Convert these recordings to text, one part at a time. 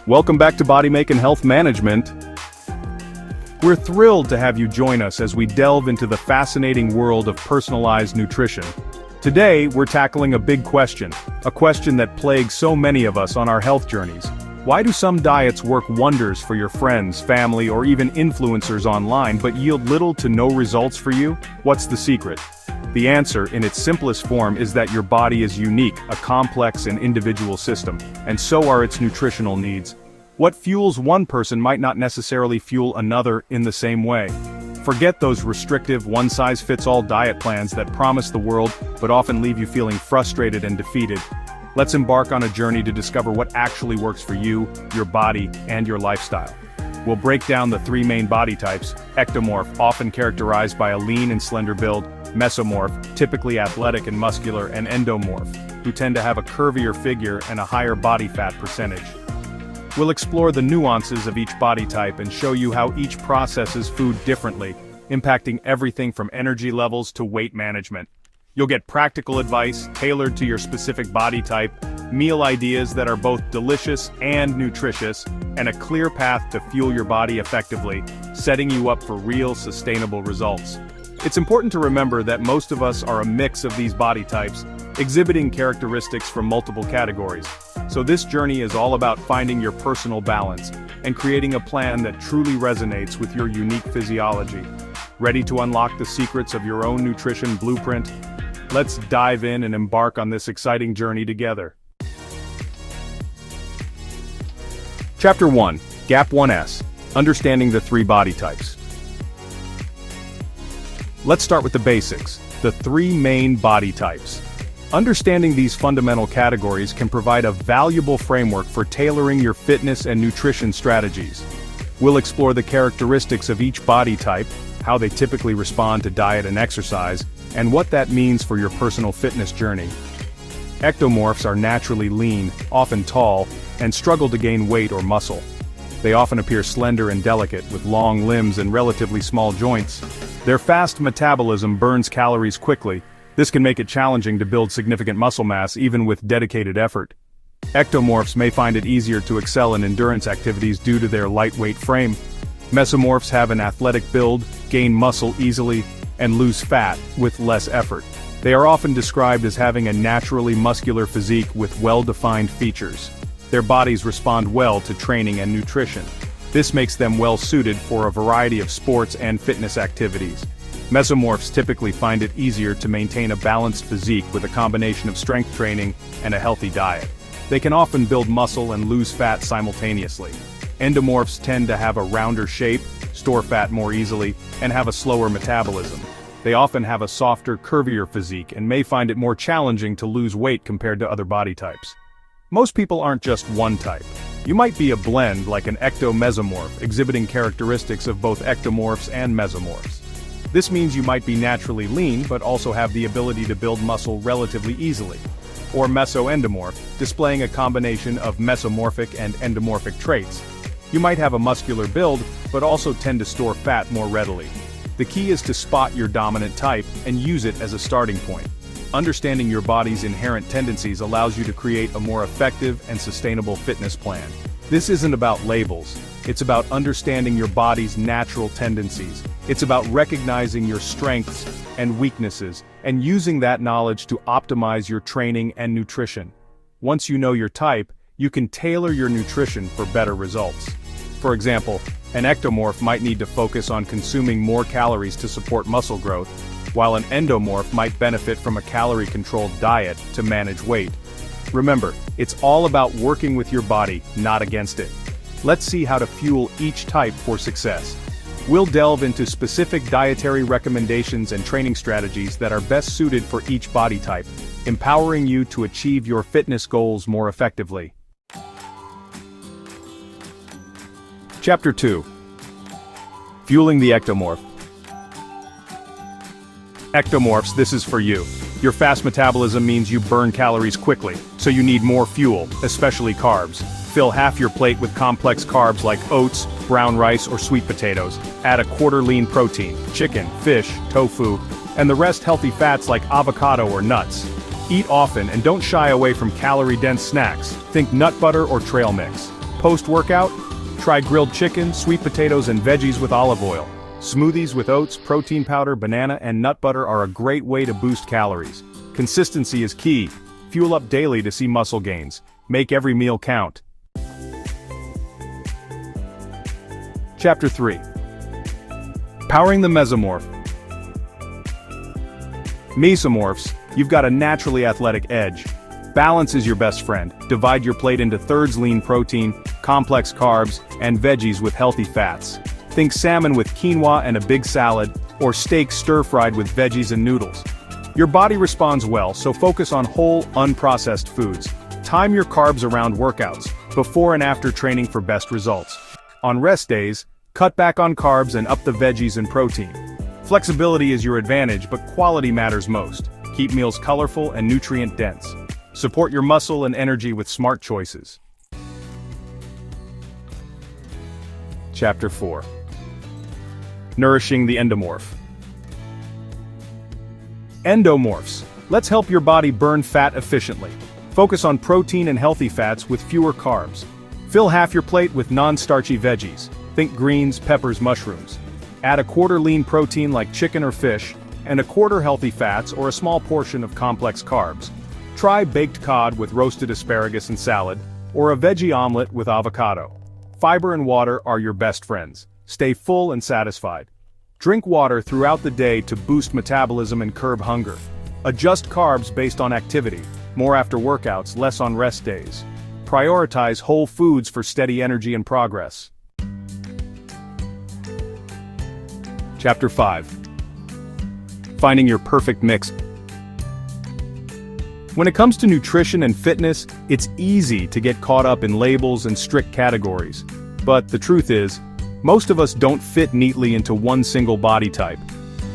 Welcome back to Body Make and Health Management. We're thrilled to have you join us as we delve into the fascinating world of personalized nutrition. Today, we're tackling a big question, a question that plagues so many of us on our health journeys. Why do some diets work wonders for your friends, family, or even influencers online but yield little to no results for you? What's the secret? The answer, in its simplest form, is that your body is unique, a complex and individual system, and so are its nutritional needs. What fuels one person might not necessarily fuel another in the same way. Forget those restrictive, one-size-fits-all diet plans that promise the world but often leave you feeling frustrated and defeated. Let's embark on a journey to discover what actually works for you, your body, and your lifestyle. We'll break down the three main body types: ectomorph, often characterized by a lean and slender build; mesomorph, typically athletic and muscular; and endomorph, who tend to have a curvier figure and a higher body fat percentage. We'll explore the nuances of each body type and show you how each processes food differently, impacting everything from energy levels to weight management. You'll get practical advice tailored to your specific body type, meal ideas that are both delicious and nutritious, and a clear path to fuel your body effectively, setting you up for real sustainable results. It's important to remember that most of us are a mix of these body types, exhibiting characteristics from multiple categories. So this journey is all about finding your personal balance and creating a plan that truly resonates with your unique physiology. Ready to unlock the secrets of your own nutrition blueprint? Let's dive in and embark on this exciting journey together. Chapter 1, Gap 1S, Understanding the Three Body Types. Let's start with the basics, the three main body types. Understanding these fundamental categories can provide a valuable framework for tailoring your fitness and nutrition strategies. We'll explore the characteristics of each body type, how they typically respond to diet and exercise, and what that means for your personal fitness journey. Ectomorphs are naturally lean, often tall, and struggle to gain weight or muscle. They often appear slender and delicate, with long limbs and relatively small joints. Their fast metabolism burns calories quickly. This can make it challenging to build significant muscle mass even with dedicated effort. Ectomorphs may find it easier to excel in endurance activities due to their lightweight frame. Mesomorphs have an athletic build, gain muscle easily, and lose fat with less effort. They are often described as having a naturally muscular physique with well-defined features. Their bodies respond well to training and nutrition. This makes them well-suited for a variety of sports and fitness activities. Mesomorphs typically find it easier to maintain a balanced physique with a combination of strength training and a healthy diet. They can often build muscle and lose fat simultaneously. Endomorphs tend to have a rounder shape, store fat more easily, and have a slower metabolism. They often have a softer, curvier physique and may find it more challenging to lose weight compared to other body types. Most people aren't just one type. You might be a blend like an ectomesomorph, exhibiting characteristics of both ectomorphs and mesomorphs. This means you might be naturally lean but also have the ability to build muscle relatively easily. Or mesoendomorph, displaying a combination of mesomorphic and endomorphic traits. You might have a muscular build, but also tend to store fat more readily. The key is to spot your dominant type and use it as a starting point. Understanding your body's inherent tendencies allows you to create a more effective and sustainable fitness plan. This isn't about labels. It's about understanding your body's natural tendencies. It's about recognizing your strengths and weaknesses and using that knowledge to optimize your training and nutrition. Once you know your type, you can tailor your nutrition for better results. For example, an ectomorph might need to focus on consuming more calories to support muscle growth, while an endomorph might benefit from a calorie-controlled diet to manage weight. Remember, it's all about working with your body, not against it. Let's see how to fuel each type for success. We'll delve into specific dietary recommendations and training strategies that are best suited for each body type, empowering you to achieve your fitness goals more effectively. Chapter 2. Fueling the Ectomorph. Ectomorphs, this is for you. Your fast metabolism means you burn calories quickly, so you need more fuel, especially carbs. Fill half your plate with complex carbs like oats, brown rice, or sweet potatoes. Add a quarter lean protein, chicken, fish, tofu, and the rest healthy fats like avocado or nuts. Eat often and don't shy away from calorie-dense snacks. Think nut butter or trail mix. Post-workout, try grilled chicken, sweet potatoes, and veggies with olive oil. Smoothies with oats, protein powder, banana, and nut butter are a great way to boost calories. Consistency is key. Fuel up daily to see muscle gains. Make every meal count. Chapter 3. Powering the mesomorph. Mesomorphs, you've got a naturally athletic edge. Balance is your best friend. Divide your plate into thirds: lean protein, complex carbs, and veggies with healthy fats. Think salmon with quinoa and a big salad, or steak stir-fried with veggies and noodles. Your body responds well, so focus on whole, unprocessed foods. Time your carbs around workouts, before and after training for best results. On rest days, cut back on carbs and up the veggies and protein. Flexibility is your advantage, but quality matters most. Keep meals colorful and nutrient-dense. Support your muscle and energy with smart choices. Chapter 4. Nourishing the endomorph. Endomorphs. Let's help your body burn fat efficiently. Focus on protein and healthy fats with fewer carbs. Fill half your plate with non-starchy veggies. Think greens, peppers, mushrooms. Add a quarter lean protein like chicken or fish, and a quarter healthy fats or a small portion of complex carbs. Try baked cod with roasted asparagus and salad, or a veggie omelet with avocado. Fiber and water are your best friends. Stay full and satisfied. Drink water throughout the day to boost metabolism and curb hunger. Adjust carbs based on activity, more after workouts, less on rest days. Prioritize whole foods for steady energy and progress. Chapter 5. Finding your perfect mix. When it comes to nutrition and fitness, it's easy to get caught up in labels and strict categories. But the truth is, most of us don't fit neatly into one single body type.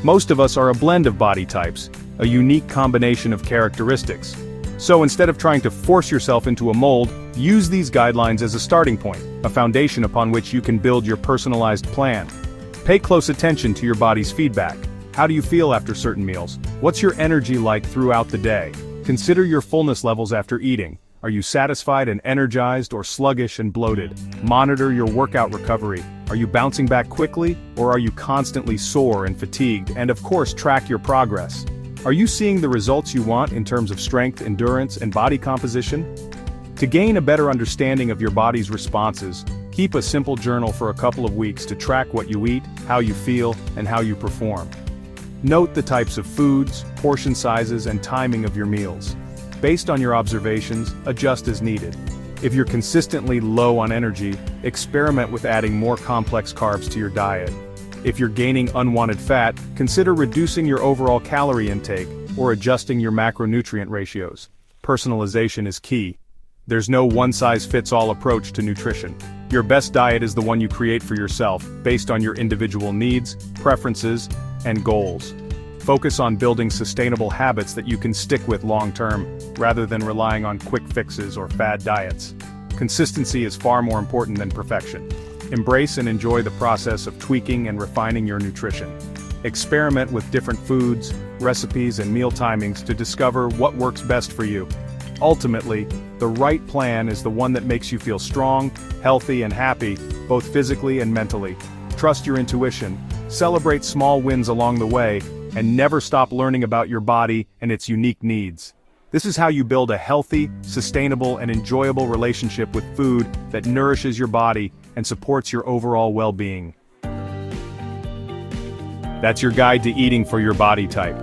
Most of us are a blend of body types, a unique combination of characteristics. So instead of trying to force yourself into a mold, use these guidelines as a starting point, a foundation upon which you can build your personalized plan. Pay close attention to your body's feedback. How do you feel after certain meals? What's your energy like throughout the day? Consider your fullness levels after eating. Are you satisfied and energized, or sluggish and bloated? Monitor your workout recovery. Are you bouncing back quickly, or are you constantly sore and fatigued? And of course, track your progress. Are you seeing the results you want in terms of strength, endurance, and body composition? To gain a better understanding of your body's responses, keep a simple journal for a couple of weeks to track what you eat, how you feel, and how you perform. Note the types of foods, portion sizes, and timing of your meals. Based on your observations, adjust as needed. If you're consistently low on energy, experiment with adding more complex carbs to your diet. If you're gaining unwanted fat, consider reducing your overall calorie intake or adjusting your macronutrient ratios. Personalization is key. There's no one-size-fits-all approach to nutrition. Your best diet is the one you create for yourself, based on your individual needs, preferences, and goals. Focus on building sustainable habits that you can stick with long-term, rather than relying on quick fixes or fad diets. Consistency is far more important than perfection. Embrace and enjoy the process of tweaking and refining your nutrition. Experiment with different foods, recipes, and meal timings to discover what works best for you. Ultimately, the right plan is the one that makes you feel strong, healthy, and happy, both physically and mentally. Trust your intuition, celebrate small wins along the way, and never stop learning about your body and its unique needs. This is how you build a healthy, sustainable, and enjoyable relationship with food that nourishes your body and supports your overall well-being. That's your guide to eating for your body type.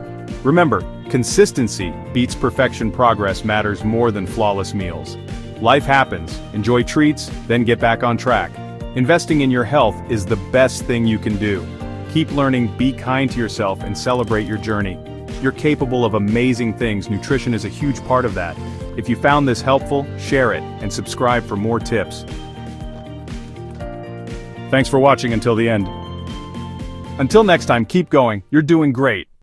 Remember, consistency beats perfection. Progress matters more than flawless meals. Life happens, enjoy treats, then get back on track. Investing in your health is the best thing you can do. Keep learning, be kind to yourself, and celebrate your journey. You're capable of amazing things. Nutrition is a huge part of that. If you found this helpful, share it, and subscribe for more tips. Thanks for watching until the end. Until next time, keep going, you're doing great.